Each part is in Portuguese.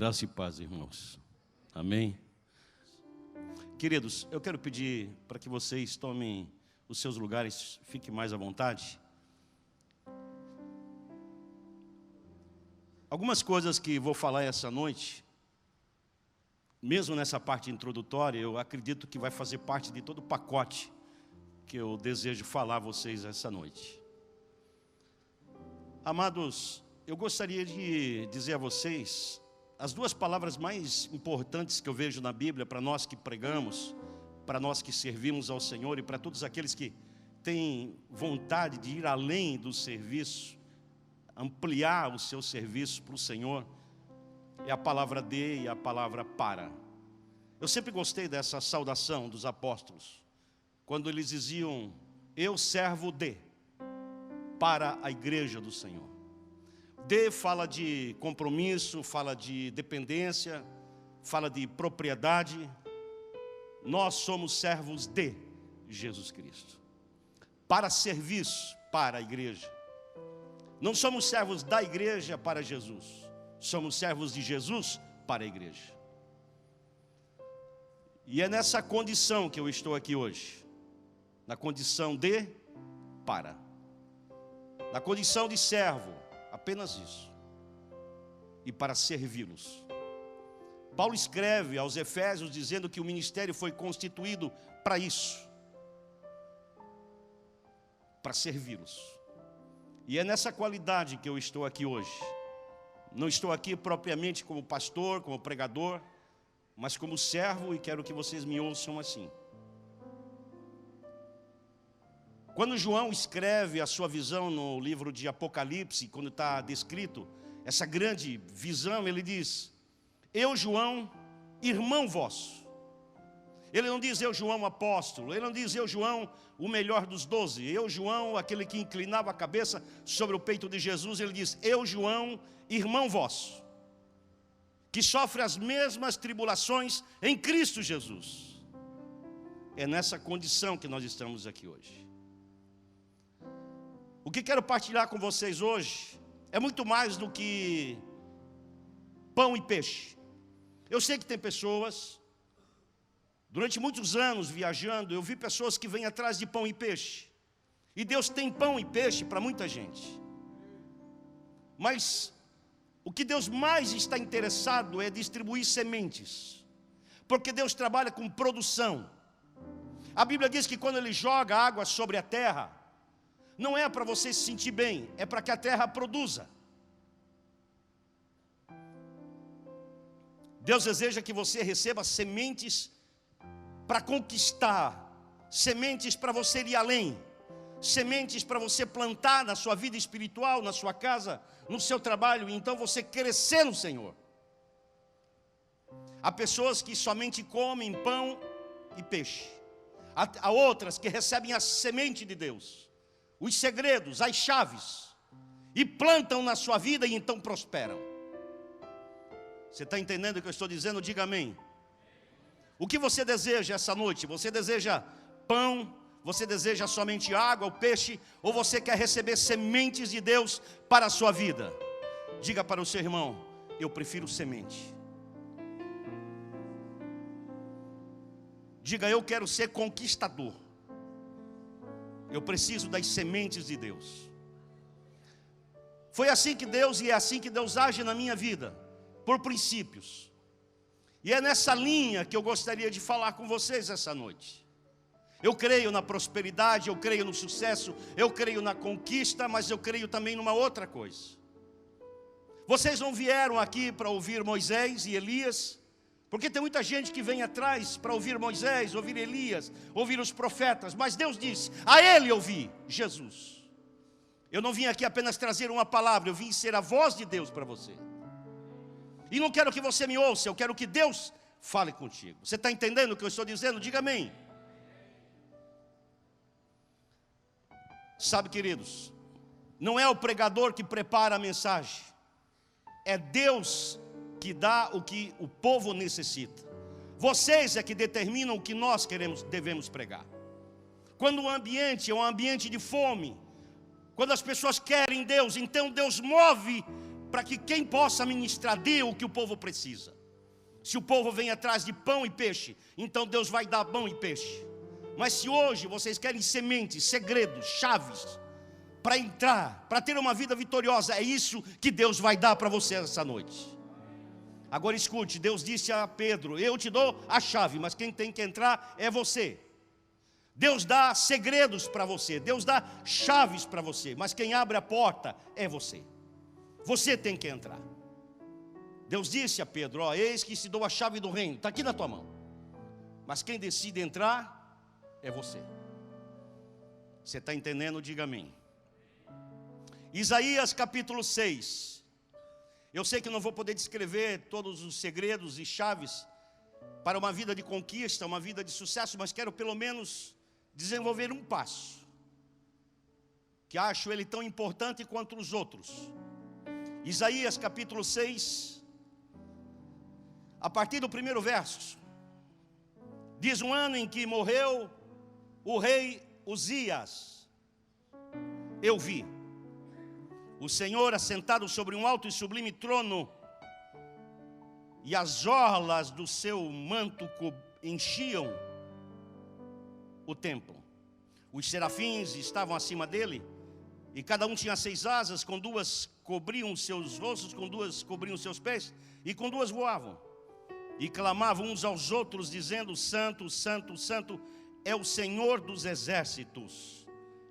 Graça e paz, irmãos. Amém? Queridos, eu quero pedir para que vocês tomem os seus lugares, fiquem mais à vontade. Algumas coisas que vou falar essa noite, mesmo nessa parte introdutória, eu acredito que vai fazer parte de todo o pacote que eu desejo falar a vocês essa noite. Amados, eu gostaria de dizer a vocês as duas palavras mais importantes que eu vejo na Bíblia para nós que pregamos, para nós que servimos ao Senhor e para todos aqueles que têm vontade de ir além do serviço, ampliar o seu serviço para o Senhor, é a palavra de e a palavra para. Eu sempre gostei dessa saudação dos apóstolos, quando eles diziam: eu servo de, para a igreja do Senhor. De fala de compromisso, fala de dependência, fala de propriedade. Nós somos servos de Jesus Cristo, para serviço para a igreja. Não somos servos da igreja para Jesus, somos servos de Jesus para a igreja. E é nessa condição que eu estou aqui hoje, na condição de para, na condição de servo, apenas isso, e para servi-los. Paulo escreve aos Efésios dizendo que o ministério foi constituído para isso, para servi-los. E é nessa qualidade que eu estou aqui hoje. Não estou aqui propriamente como pastor, como pregador, mas como servo, e quero que vocês me ouçam assim. Quando João escreve a sua visão no livro de Apocalipse, quando está descrito essa grande visão, ele diz: eu, João, irmão vosso. Ele não diz eu, João, apóstolo. Ele não diz eu, João, o melhor dos 12. Eu, João, aquele que inclinava a cabeça sobre o peito de Jesus. Ele diz eu, João, irmão vosso, que sofre as mesmas tribulações em Cristo Jesus. É nessa condição que nós estamos aqui hoje. O que quero partilhar com vocês hoje é muito mais do que pão e peixe. Eu sei que tem pessoas, durante muitos anos viajando, eu vi pessoas que vêm atrás de pão e peixe. E Deus tem pão e peixe para muita gente. Mas o que Deus mais está interessado é distribuir sementes. Porque Deus trabalha com produção. A Bíblia diz que quando Ele joga água sobre a terra, não é para você se sentir bem, é para que a terra produza. Deus deseja que você receba sementes para conquistar, sementes para você ir além, sementes para você plantar na sua vida espiritual, na sua casa, no seu trabalho, e então você crescer no Senhor. Há pessoas que somente comem pão e peixe. Há outras que recebem a semente de Deus, os segredos, as chaves, e plantam na sua vida e então prosperam. Você está entendendo o que eu estou dizendo? Diga amém. O que você deseja essa noite? Você deseja pão? Você deseja somente água, o peixe? Ou você quer receber sementes de Deus para a sua vida? Diga para o seu irmão: eu prefiro semente. Diga: eu quero ser conquistador. Eu preciso das sementes de Deus. Foi assim que Deus, e é assim que Deus age na minha vida, por princípios. E é nessa linha que eu gostaria de falar com vocês essa noite. Eu creio na prosperidade, eu creio no sucesso, eu creio na conquista, mas eu creio também numa outra coisa. Vocês não vieram aqui para ouvir Moisés e Elias, porque tem muita gente que vem atrás para ouvir Moisés, ouvir Elias, ouvir os profetas. Mas Deus disse: a ele ouvi, Jesus. Eu não vim aqui apenas trazer uma palavra, eu vim ser a voz de Deus para você. E não quero que você me ouça, eu quero que Deus fale contigo. Você está entendendo o que eu estou dizendo? Diga amém. Sabe, queridos, não é o pregador que prepara a mensagem, é Deus que dá o que o povo necessita. Vocês é que determinam o que nós devemos pregar. Quando o ambiente é um ambiente de fome, quando as pessoas querem Deus, então Deus move para que quem possa ministrar dê o que o povo precisa. Se o povo vem atrás de pão e peixe, então Deus vai dar pão e peixe. Mas se hoje vocês querem sementes, segredos, chaves, para entrar, para ter uma vida vitoriosa, é isso que Deus vai dar para você essa noite. Agora escute, Deus disse a Pedro: eu te dou a chave, mas quem tem que entrar é você. Deus dá segredos para você, Deus dá chaves para você, mas quem abre a porta é você. Você tem que entrar. Deus disse a Pedro: ó, eis que te dou a chave do reino, está aqui na tua mão. Mas quem decide entrar é você. Você está entendendo? Diga amém. Isaías capítulo 6. Eu sei que não vou poder descrever todos os segredos e chaves para uma vida de conquista, uma vida de sucesso, mas quero pelo menos desenvolver um passo, que acho ele tão importante quanto os outros. Isaías capítulo 6, a partir do primeiro verso, diz: um ano em que morreu o rei Uzias, eu vi o Senhor assentado sobre um alto e sublime trono, e as orlas do seu manto enchiam o templo. Os serafins estavam acima dele, e cada um tinha 6 asas, com 2 cobriam os seus rostos, com 2 cobriam os seus pés, e com 2 voavam. E clamavam uns aos outros, dizendo: Santo, Santo, Santo é o Senhor dos exércitos,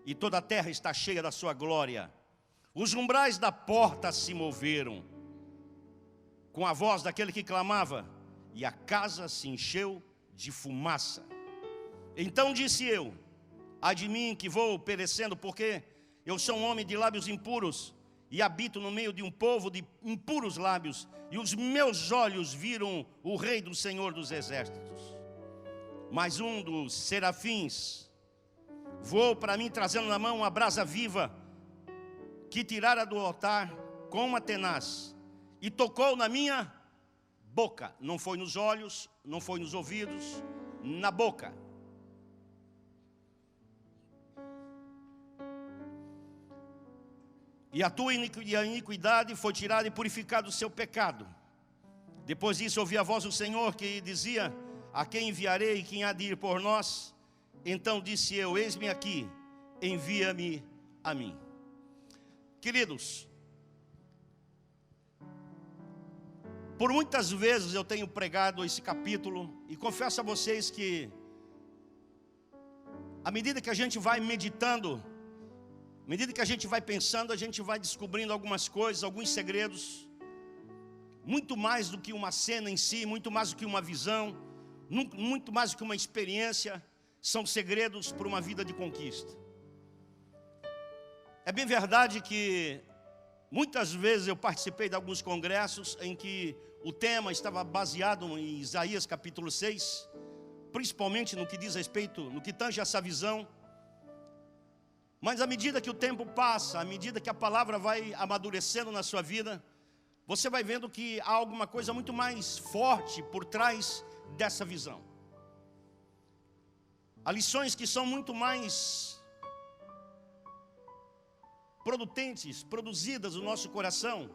e toda a terra está cheia da sua glória. Os umbrais da porta se moveram com a voz daquele que clamava, e a casa se encheu de fumaça. Então disse eu: ai de mim que vou perecendo, porque eu sou um homem de lábios impuros, e habito no meio de um povo de impuros lábios, e os meus olhos viram o Rei do Senhor dos exércitos. Mas um dos serafins voou para mim, trazendo na mão uma brasa viva, que tirara do altar com uma tenaz, e tocou na minha boca. Não foi nos olhos, não foi nos ouvidos, na boca. E a tua iniquidade foi tirada e purificado o seu pecado. Depois disso ouvi a voz do Senhor que dizia: a quem enviarei e quem há de ir por nós? Então disse eu: eis-me aqui, envia-me a mim. Queridos, por muitas vezes eu tenho pregado esse capítulo, e confesso a vocês que, à medida que a gente vai meditando, à medida que a gente vai pensando, a gente vai descobrindo algumas coisas, alguns segredos, muito mais do que uma cena em si, muito mais do que uma visão, muito mais do que uma experiência, são segredos para uma vida de conquista. É bem verdade que muitas vezes eu participei de alguns congressos em que o tema estava baseado em Isaías capítulo 6, principalmente no que diz respeito, no que tange essa visão. Mas à medida que o tempo passa, à medida que a palavra vai amadurecendo na sua vida, você vai vendo que há alguma coisa muito mais forte por trás dessa visão. Há lições que são muito mais produzidas no nosso coração,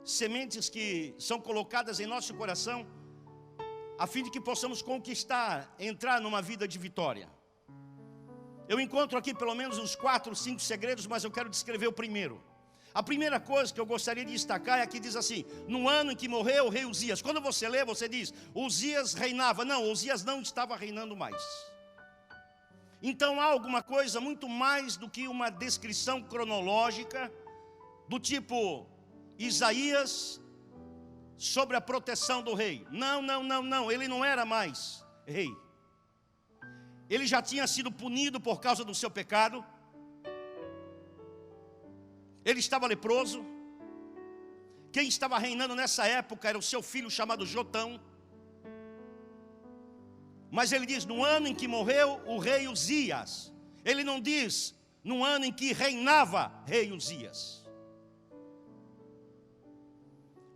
sementes que são colocadas em nosso coração, a fim de que possamos conquistar, entrar numa vida de vitória. Eu encontro aqui pelo menos uns 4, 5 segredos, mas eu quero descrever o primeiro. A primeira coisa que eu gostaria de destacar é que diz assim: no ano em que morreu o rei Uzias. Quando você lê, você diz: Uzias reinava. Não, Uzias não estava reinando mais. Então há alguma coisa muito mais do que uma descrição cronológica, do tipo Isaías sobre a proteção do rei. Não, ele não era mais rei. Ele já tinha sido punido por causa do seu pecado. Ele estava leproso. Quem estava reinando nessa época era o seu filho chamado Jotão. Mas ele diz: no ano em que morreu o rei Uzias. Ele não diz no ano em que reinava rei Uzias.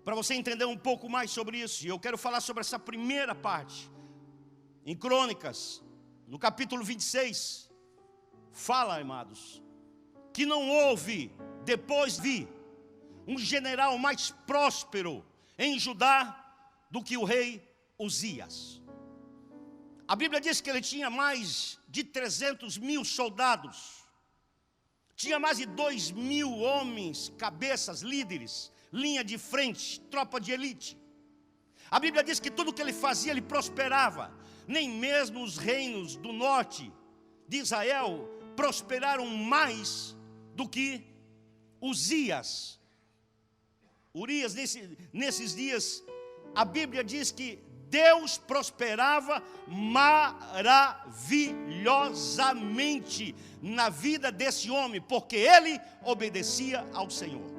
Para você entender um pouco mais sobre isso, eu quero falar sobre essa primeira parte. Em Crônicas, no capítulo 26, fala, amados, que não houve, depois vi, um general mais próspero em Judá do que o rei Uzias. A Bíblia diz que ele tinha mais de 300 mil soldados, tinha mais de 2.000 homens, cabeças, líderes, linha de frente, tropa de elite. A Bíblia diz que tudo que ele fazia, ele prosperava. Nem mesmo os reinos do norte de Israel prosperaram mais do que Uzias. Urias, nesses dias, a Bíblia diz que Deus prosperava maravilhosamente na vida desse homem, porque ele obedecia ao Senhor.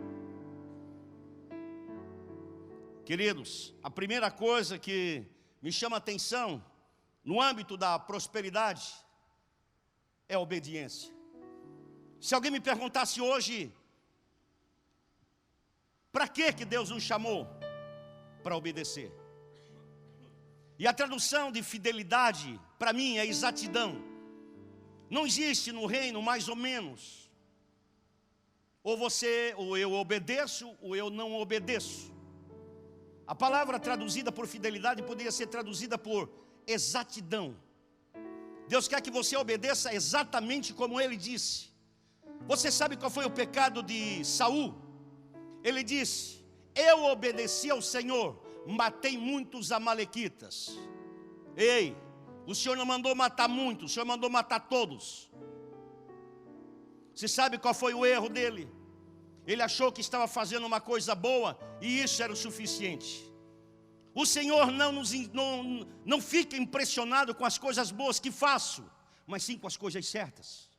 Queridos, a primeira coisa que me chama a atenção no âmbito da prosperidade é a obediência. Se alguém me perguntasse hoje, para que Deus nos chamou? Para obedecer. E a tradução de fidelidade, para mim, é exatidão. Não existe no reino mais ou menos. Ou eu obedeço, ou eu não obedeço. A palavra traduzida por fidelidade poderia ser traduzida por exatidão. Deus quer que você obedeça exatamente como Ele disse. Você sabe qual foi o pecado de Saul? Ele disse: eu obedeci ao Senhor, matei muitos amalequitas. Ei, o Senhor não mandou matar muitos, o Senhor mandou matar todos. Você sabe qual foi o erro dele? Ele achou que estava fazendo uma coisa boa e isso era o suficiente. O Senhor não fica impressionado com as coisas boas que faço, mas sim com as coisas certas.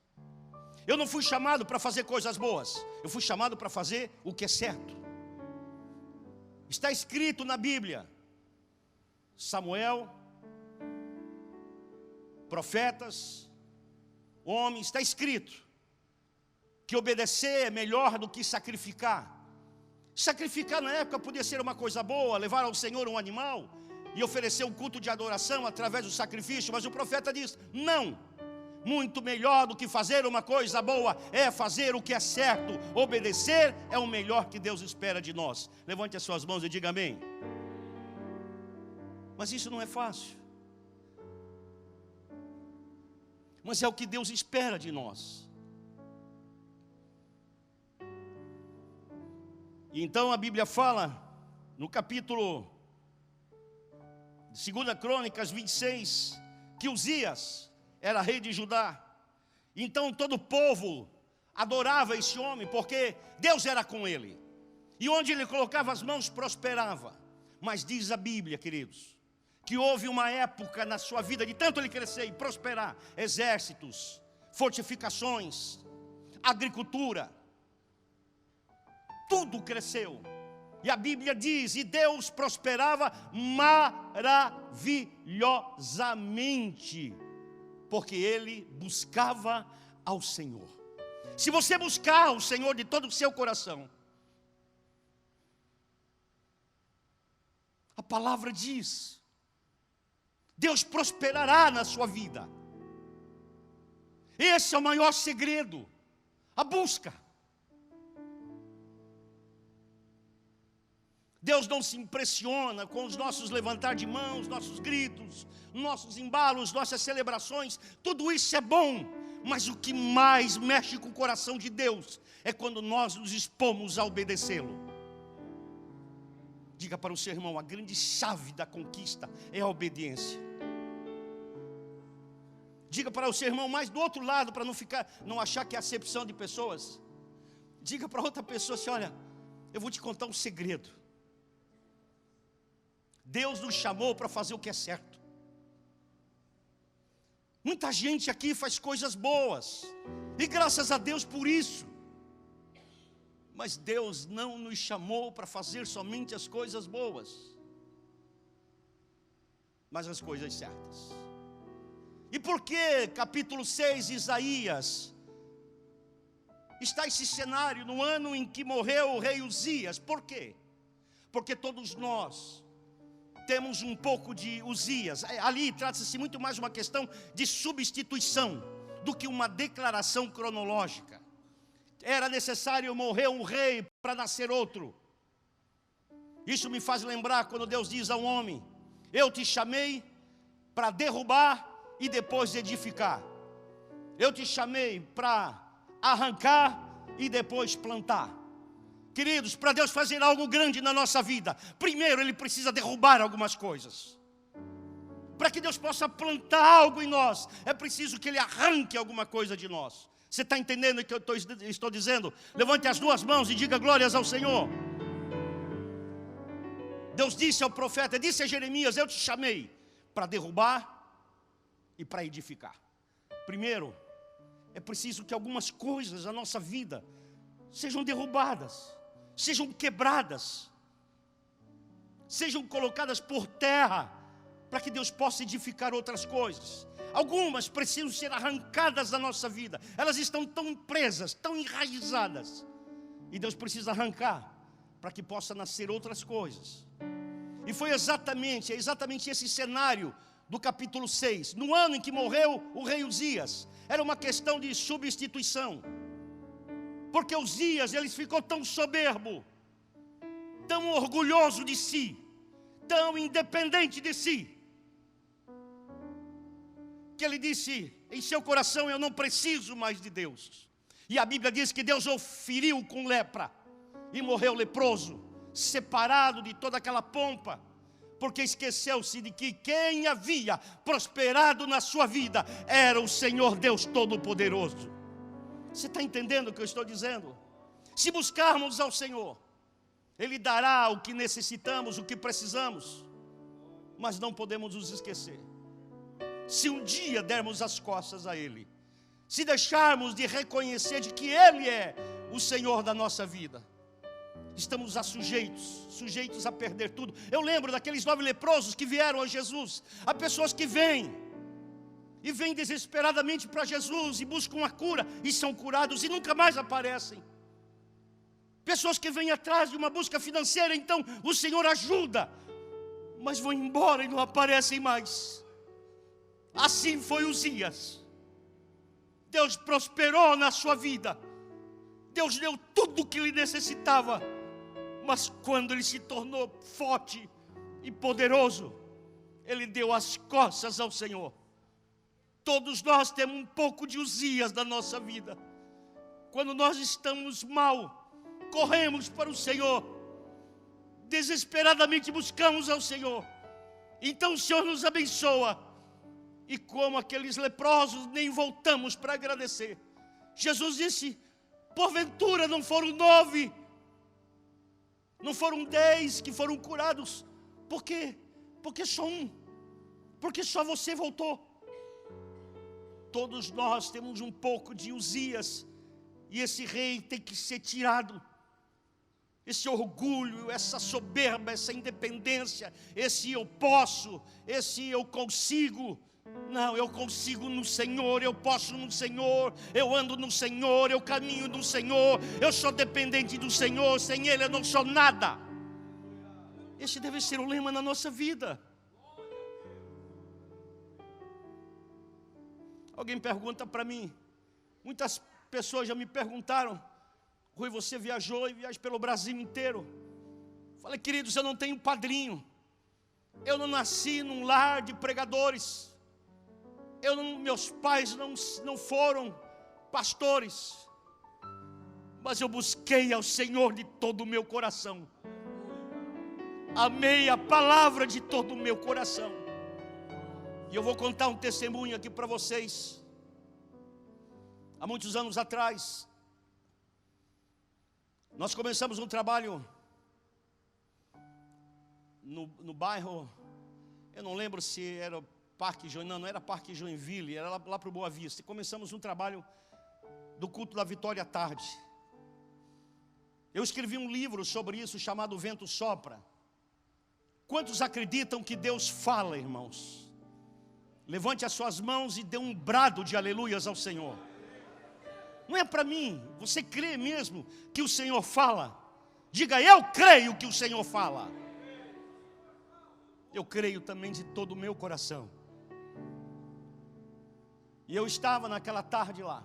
Eu não fui chamado para fazer coisas boas, eu fui chamado para fazer o que é certo. Está escrito na Bíblia, Samuel, profetas, homens, está escrito que obedecer é melhor do que sacrificar. Sacrificar na época podia ser uma coisa boa, levar ao Senhor um animal e oferecer um culto de adoração através do sacrifício, mas o profeta diz: não, muito melhor do que fazer uma coisa boa é fazer o que é certo. Obedecer é o melhor que Deus espera de nós. Levante as suas mãos e diga amém. Mas isso não é fácil. Mas é o que Deus espera de nós. E então a Bíblia fala, no capítulo 2 Crônicas 26, que Uzias era rei de Judá. Então todo o povo adorava esse homem, porque Deus era com ele. E onde ele colocava as mãos, prosperava. Mas diz a Bíblia, queridos, que houve uma época na sua vida, de tanto ele crescer e prosperar, exércitos, fortificações, agricultura, tudo cresceu. E a Bíblia diz, e Deus prosperava maravilhosamente, porque ele buscava ao Senhor. Se você buscar o Senhor de todo o seu coração, a palavra diz, Deus prosperará na sua vida. Esse é o maior segredo, a busca. Deus não se impressiona com os nossos levantar de mãos, nossos gritos, nossos embalos, nossas celebrações. Tudo isso é bom, mas o que mais mexe com o coração de Deus é quando nós nos expomos a obedecê-lo. Diga para o seu irmão, a grande chave da conquista é a obediência. Diga para o seu irmão mais do outro lado, para não achar que é acepção de pessoas. Diga para outra pessoa assim: olha, eu vou te contar um segredo. Deus nos chamou para fazer o que é certo. Muita gente aqui faz coisas boas, e graças a Deus por isso. Mas Deus não nos chamou para fazer somente as coisas boas, mas as coisas certas. E por que capítulo 6 de Isaías está esse cenário no ano em que morreu o rei Uzias? Por quê? Porque todos nós temos um pouco de Uzias. Ali trata-se muito mais de uma questão de substituição do que uma declaração cronológica. era necessário morrer um rei para nascer outro. Isso me faz lembrar quando Deus diz a um homem: eu te chamei para derrubar e depois edificar. Eu te chamei para arrancar e depois plantar. Queridos, para Deus fazer algo grande na nossa vida, primeiro Ele precisa derrubar algumas coisas. Para que Deus possa plantar algo em nós, é preciso que Ele arranque alguma coisa de nós. Você está entendendo o que eu estou dizendo? Levante as duas mãos e diga glórias ao Senhor. Deus disse ao profeta, disse a Jeremias: eu te chamei para derrubar e para edificar. Primeiro, é preciso que algumas coisas na nossa vida sejam derrubadas, sejam quebradas, sejam colocadas por terra, para que Deus possa edificar outras coisas. Algumas precisam ser arrancadas da nossa vida. Elas estão tão presas, tão enraizadas, e Deus precisa arrancar para que possa nascer outras coisas. E foi exatamente esse cenário do capítulo 6. No ano em que morreu o rei Uzias, era uma questão de substituição. Porque Uzias, ele ficou tão soberbo, tão orgulhoso de si, tão independente de si, que ele disse em seu coração: eu não preciso mais de Deus. E a Bíblia diz que Deus o feriu com lepra e morreu leproso, separado de toda aquela pompa, porque esqueceu-se de que quem havia prosperado na sua vida era o Senhor Deus Todo-Poderoso. Você está entendendo o que eu estou dizendo? Se buscarmos ao Senhor, Ele dará o que necessitamos, o que precisamos, mas não podemos nos esquecer. Se um dia dermos as costas a Ele, se deixarmos de reconhecer de que Ele é o Senhor da nossa vida, estamos sujeitos a perder tudo. Eu lembro daqueles 9 leprosos que vieram a Jesus. Há pessoas que vêm desesperadamente para Jesus e buscam a cura, e são curados e nunca mais aparecem. Pessoas que vêm atrás de uma busca financeira, então o Senhor ajuda, mas vão embora e não aparecem mais. Assim foi Uzias. Deus prosperou na sua vida, Deus deu tudo o que ele necessitava, mas quando ele se tornou forte e poderoso, ele deu as costas ao Senhor. Todos nós temos um pouco de Uzias na nossa vida. Quando nós estamos mal, corremos para o Senhor, desesperadamente buscamos ao Senhor. Então o Senhor nos abençoa, e como aqueles leprosos, nem voltamos para agradecer. Jesus disse: porventura não foram 9, não foram 10 que foram curados? Por quê? Porque só um, porque só você voltou. Todos nós temos um pouco de Uzias, e esse rei tem que ser tirado. Esse orgulho, essa soberba, essa independência, esse eu posso, esse eu consigo. Não, eu consigo no Senhor, eu posso no Senhor, eu ando no Senhor, eu caminho no Senhor, eu sou dependente do Senhor, sem Ele eu não sou nada. Esse deve ser o lema na nossa vida. Alguém pergunta para mim, muitas pessoas já me perguntaram: Rui, você viajou e viaja pelo Brasil inteiro. Falei: queridos, eu não tenho padrinho, eu não nasci num lar de pregadores, meus pais não foram pastores, mas eu busquei ao Senhor de todo o meu coração, amei a palavra de todo o meu coração. E eu vou contar um testemunho aqui para vocês. Há muitos anos atrás, nós começamos um trabalho no bairro, eu não lembro se era Parque Joinville, não era Parque Joinville, era lá para o Boa Vista. E começamos um trabalho do culto da Vitória à tarde. Eu escrevi um livro sobre isso chamado O Vento Sopra. Quantos acreditam que Deus fala, irmãos? Levante as suas mãos e dê um brado de aleluias ao Senhor. Não é para mim, você crê mesmo que o Senhor fala? Diga: eu creio que o Senhor fala. Eu creio também de todo o meu coração. E eu estava naquela tarde lá,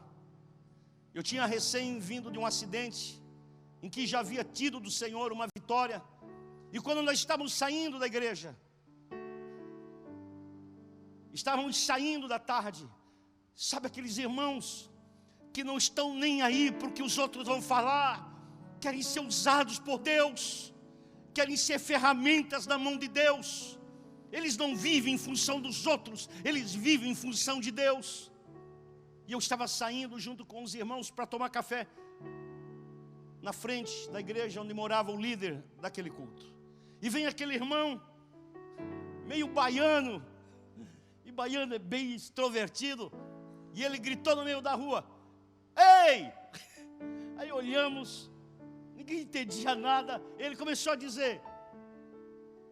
Eu tinha recém vindo de um acidente em que já havia tido do Senhor uma vitória. E quando nós estávamos saindo da igreja, estávamos saindo da tarde, sabe aqueles irmãos que não estão nem aí para o que os outros vão falar, querem ser usados por Deus, querem ser ferramentas na mão de Deus. Eles não vivem em função dos outros, eles vivem em função de Deus. E eu estava saindo junto com os irmãos para tomar café na frente da igreja onde morava o líder daquele culto. E vem aquele irmão, meio baiano, e baiano é bem extrovertido, e ele gritou no meio da rua: ei! Aí olhamos, ninguém entendia nada. Ele começou a dizer: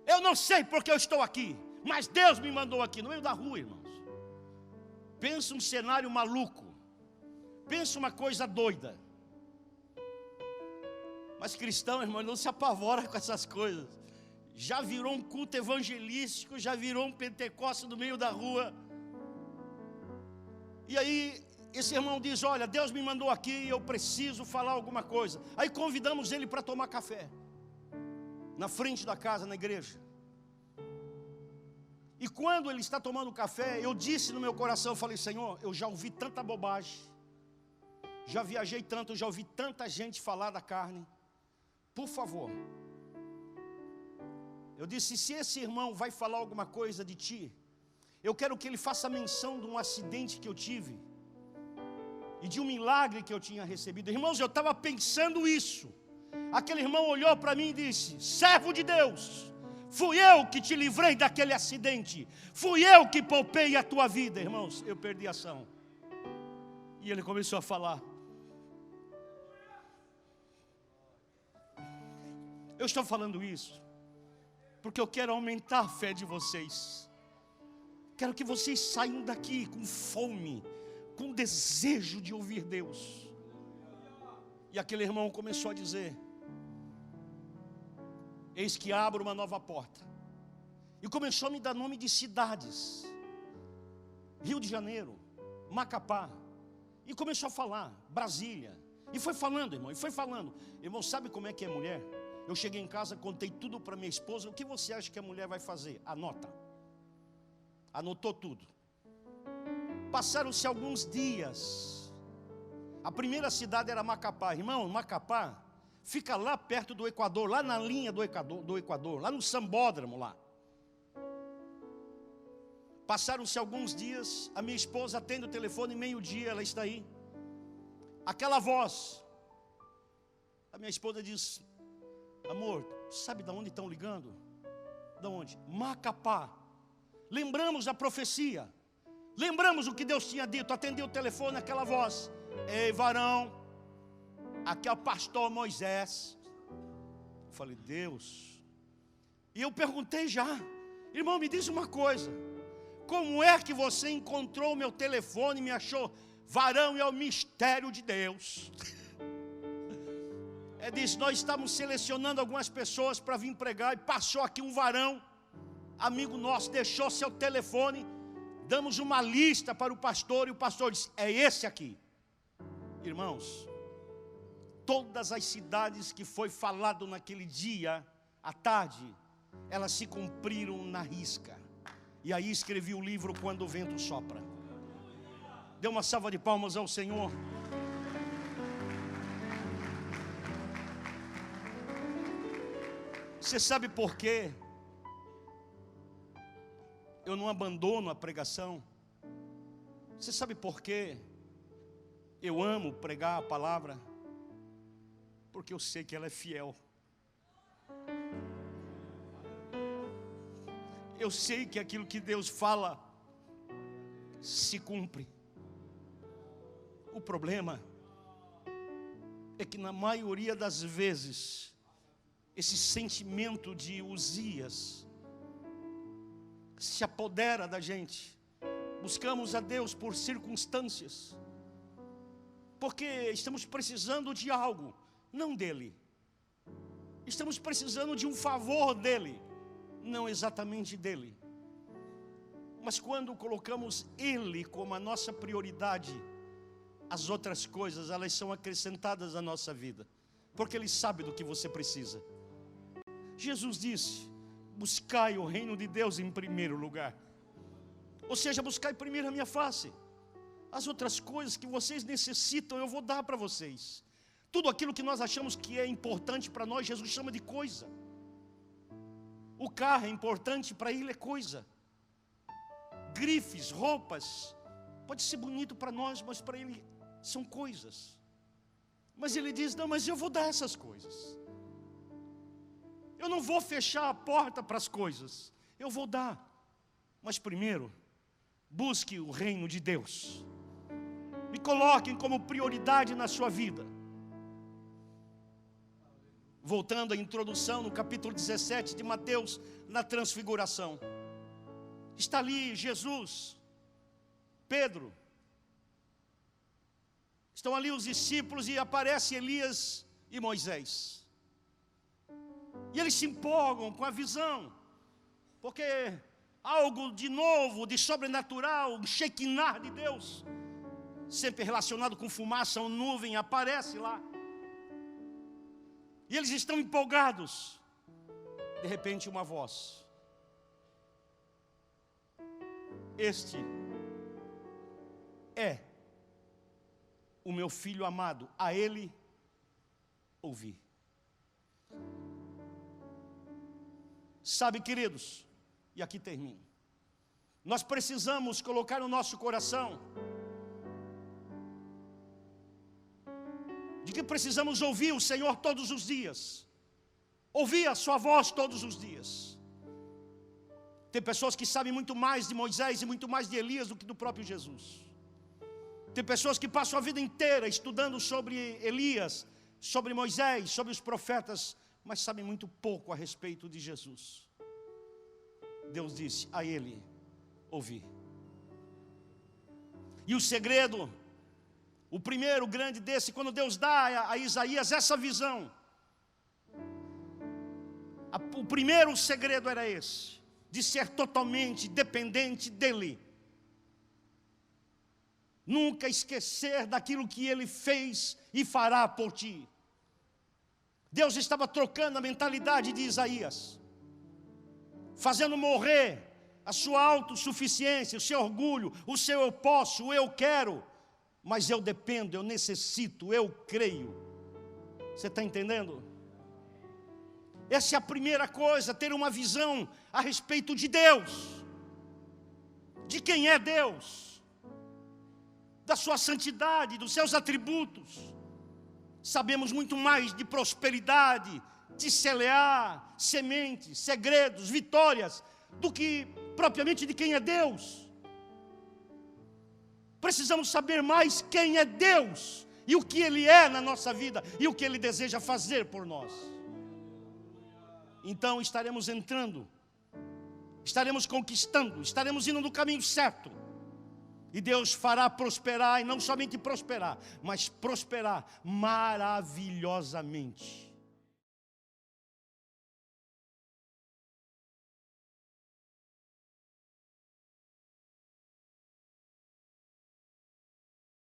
eu não sei porque eu estou aqui, mas Deus me mandou aqui, no meio da rua, irmãos. Pensa um cenário maluco, pensa uma coisa doida. Mas cristão, irmão, não se apavora com essas coisas. Já virou um culto evangelístico, já virou um Pentecostes no meio da rua. E aí esse irmão diz: olha, Deus me mandou aqui, eu preciso falar alguma coisa. Aí convidamos ele para tomar café na frente da casa, na igreja. E quando ele está tomando café, eu disse no meu coração, eu falei: Senhor, eu já ouvi tanta bobagem, já viajei tanto, já ouvi tanta gente falar da carne. Por favor, eu disse: se esse irmão vai falar alguma coisa de ti, eu quero que ele faça menção de um acidente que eu tive e de um milagre que eu tinha recebido. Irmãos, eu estava pensando isso. Aquele irmão olhou para mim e disse: servo de Deus, fui eu que te livrei daquele acidente, fui eu que poupei a tua vida. Irmãos, eu perdi a ação. E ele começou a falar. Eu estou falando isso porque eu quero aumentar a fé de vocês. Quero que vocês saiam daqui com fome, com desejo de ouvir Deus. E aquele irmão começou a dizer: eis que abro uma nova porta. E começou a me dar nome de cidades: Rio de Janeiro, Macapá. E começou a falar, Brasília. E foi falando, irmão, e foi falando. Irmão, sabe como é que é mulher? Eu cheguei em casa, contei tudo para minha esposa. O que você acha que a mulher vai fazer? Anota. Anotou tudo. Passaram-se alguns dias. A primeira cidade era Macapá. Irmão, Macapá fica lá perto do Equador, lá na linha do Equador, lá no Sambódromo lá. Passaram-se alguns dias, a minha esposa atende o telefone, meio-dia, ela está aí. Aquela voz. A minha esposa diz: amor, sabe de onde estão ligando? De onde? Macapá. Lembramos da profecia. Lembramos o que Deus tinha dito. Atendeu o telefone, aquela voz: ei, varão, aqui é o pastor Moisés. Eu falei: Deus. E eu perguntei já: irmão, me diz uma coisa, como é que você encontrou o meu telefone e me achou? Varão, é o mistério de Deus. Disse: nós estávamos selecionando algumas pessoas para vir pregar, e passou aqui um varão, amigo nosso, deixou seu telefone. Damos uma lista para o pastor, e o pastor disse: é esse aqui. Irmãos, todas as cidades que foi falado naquele dia, à tarde, elas se cumpriram na risca. E aí escrevi o livro Quando o Vento Sopra. Dê uma salva de palmas ao Senhor. Você sabe por quê eu não abandono a pregação? Você sabe por quê eu amo pregar a palavra? Porque eu sei que ela é fiel. Eu sei que aquilo que Deus fala se cumpre. O problema é que na maioria das vezes esse sentimento de Uzias se apodera da gente. Buscamos a Deus por circunstâncias, porque estamos precisando de algo, não dele. Estamos precisando de um favor dele, não exatamente dele. Mas quando colocamos ele como a nossa prioridade, as outras coisas, elas são acrescentadas à nossa vida, porque Ele sabe do que você precisa. Jesus disse: buscai o reino de Deus em primeiro lugar. Ou seja, buscai primeiro a minha face. As outras coisas que vocês necessitam, eu vou dar para vocês. Tudo aquilo que nós achamos que é importante para nós, Jesus chama de coisa. O carro é importante para Ele, é coisa. Grifes, roupas, pode ser bonito para nós, mas para Ele são coisas. Mas Ele diz: não, mas eu vou dar essas coisas. Eu não vou fechar a porta para as coisas, eu vou dar. Mas primeiro, busque o reino de Deus. Me coloquem como prioridade na sua vida. Voltando à introdução, no capítulo 17 de Mateus, na transfiguração. Está ali Jesus, Pedro. Estão ali os discípulos e aparece Elias e Moisés. E eles se empolgam com a visão, porque algo de novo, de sobrenatural, um shekinah de Deus, sempre relacionado com fumaça ou nuvem, aparece lá. E eles estão empolgados. De repente uma voz: este é o meu filho amado, a Ele ouvi. Sabe, queridos, e aqui termino, nós precisamos colocar no nosso coração de que precisamos ouvir o Senhor todos os dias, ouvir a sua voz todos os dias. Tem pessoas que sabem muito mais de Moisés e muito mais de Elias do que do próprio Jesus. Tem pessoas que passam a vida inteira estudando sobre Elias, sobre Moisés, sobre os profetas, mas sabem muito pouco a respeito de Jesus. Deus disse: a Ele ouvi. E o segredo, o primeiro grande desse, quando Deus dá a Isaías essa visão, o primeiro segredo era esse, de ser totalmente dependente dEle. Nunca esquecer daquilo que Ele fez e fará por ti. Deus estava trocando a mentalidade de Isaías, fazendo morrer a sua autossuficiência, o seu orgulho, o seu eu posso, o eu quero, mas eu dependo, eu necessito, eu creio. Você está entendendo? Essa é a primeira coisa, ter uma visão a respeito de Deus, de quem é Deus, da sua santidade, dos seus atributos. Sabemos muito mais de prosperidade, de celear, sementes, segredos, vitórias, do que propriamente de quem é Deus. Precisamos saber mais quem é Deus e o que Ele é na nossa vida e o que Ele deseja fazer por nós. Então estaremos entrando, estaremos conquistando, estaremos indo no caminho certo. E Deus fará prosperar, e não somente prosperar, mas prosperar maravilhosamente.